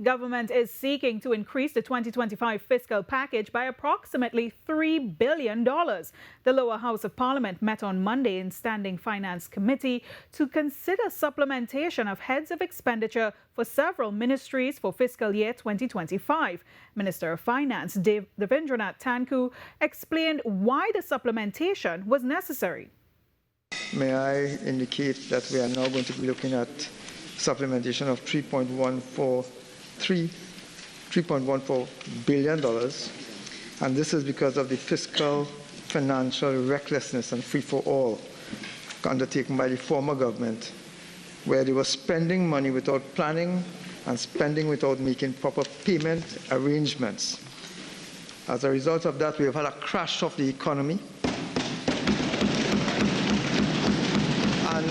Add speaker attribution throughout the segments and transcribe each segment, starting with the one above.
Speaker 1: Government is seeking to increase the 2025 fiscal package by approximately $3 billion. The lower house of Parliament met on Monday in Standing Finance Committee to consider supplementation of heads of expenditure for several ministries for fiscal year 2025. Minister of Finance Davendranath Tancoo explained why the supplementation was necessary.
Speaker 2: May I indicate that we are now going to be looking at supplementation of $3.14 billion, and this is because of the fiscal financial recklessness and free-for-all undertaken by the former government, where they were spending money without planning and spending without making proper payment arrangements. As a result of that, we have had a crash of the economy, and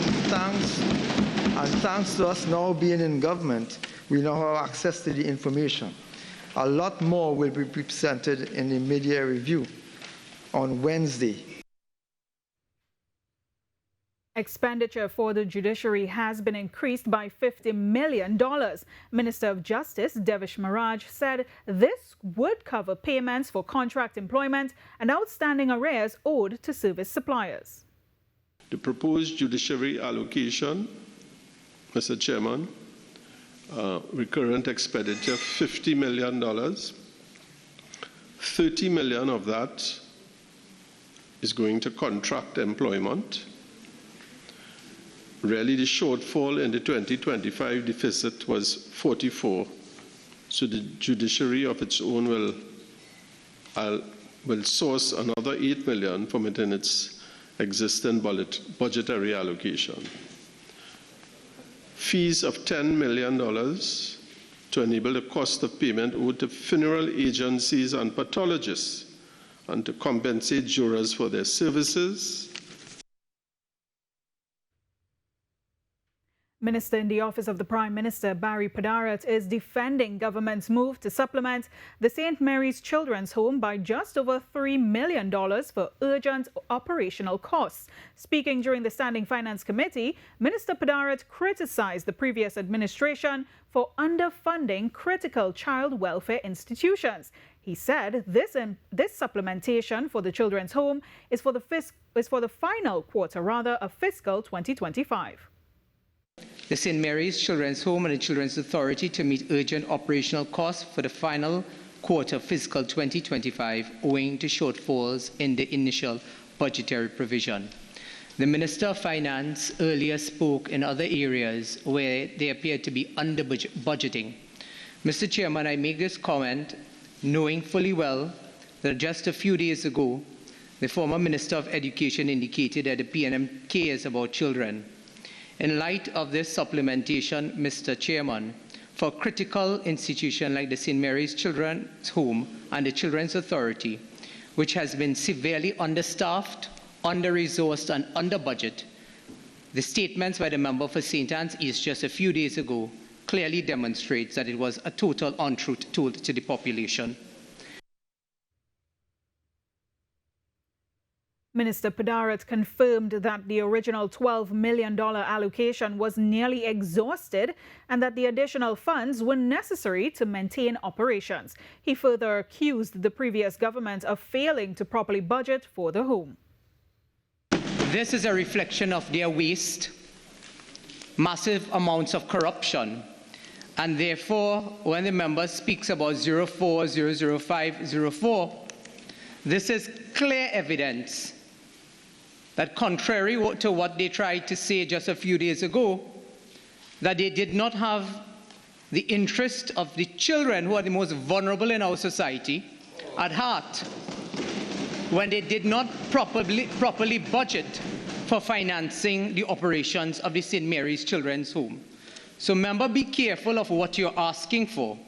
Speaker 2: thanks to us now being in government, we now have access to the information. A lot more will be presented in the mid-year review on Wednesday.
Speaker 1: Expenditure for the judiciary has been increased by $50 million. Minister of Justice Devish Maharaj said this would cover payments for contract employment and outstanding arrears owed to service suppliers.
Speaker 3: The proposed judiciary allocation, Mr. Chairman, recurrent expenditure $50 million. $30 million of that is going to contract employment. Really, the shortfall in the 2025 deficit was 44. So the judiciary of its own will source another $8 million from within its existing budgetary allocation. Fees of $10 million to enable the cost of payment owed to funeral agencies and pathologists and to compensate jurors for their services.
Speaker 1: Minister in the Office of the Prime Minister, Barry Padarat, is defending government's move to supplement the St. Mary's Children's Home by just over $3 million for urgent operational costs. Speaking during the Standing Finance Committee, Minister Padarat criticized the previous administration for underfunding critical child welfare institutions. He said this supplementation for the Children's Home is for the final quarter of fiscal 2025.
Speaker 4: The St. Mary's Children's Home and the Children's Authority to meet urgent operational costs for the final quarter of fiscal 2025 owing to shortfalls in the initial budgetary provision. The Minister of Finance earlier spoke in other areas where they appeared to be under budgeting. Mr. Chairman, I make this comment knowing fully well that just a few days ago, the former Minister of Education indicated that the PNM cares about children. In light of this supplementation, Mr. Chairman, for a critical institution like the St. Mary's Children's Home and the Children's Authority, which has been severely understaffed, under-resourced and under budget, the statements by the member for St. Anne's East just a few days ago clearly demonstrates that it was a total untruth told to the population.
Speaker 1: Minister Padarat confirmed that the original $12 million allocation was nearly exhausted and that the additional funds were necessary to maintain operations. He further accused the previous government of failing to properly budget for the home.
Speaker 4: This is a reflection of their waste, massive amounts of corruption, and therefore, when the member speaks about 04-005-04, this is clear evidence that contrary to what they tried to say just a few days ago, that they did not have the interest of the children who are the most vulnerable in our society at heart when they did not properly budget for financing the operations of the St. Mary's Children's Home. So member, be careful of what you're asking for.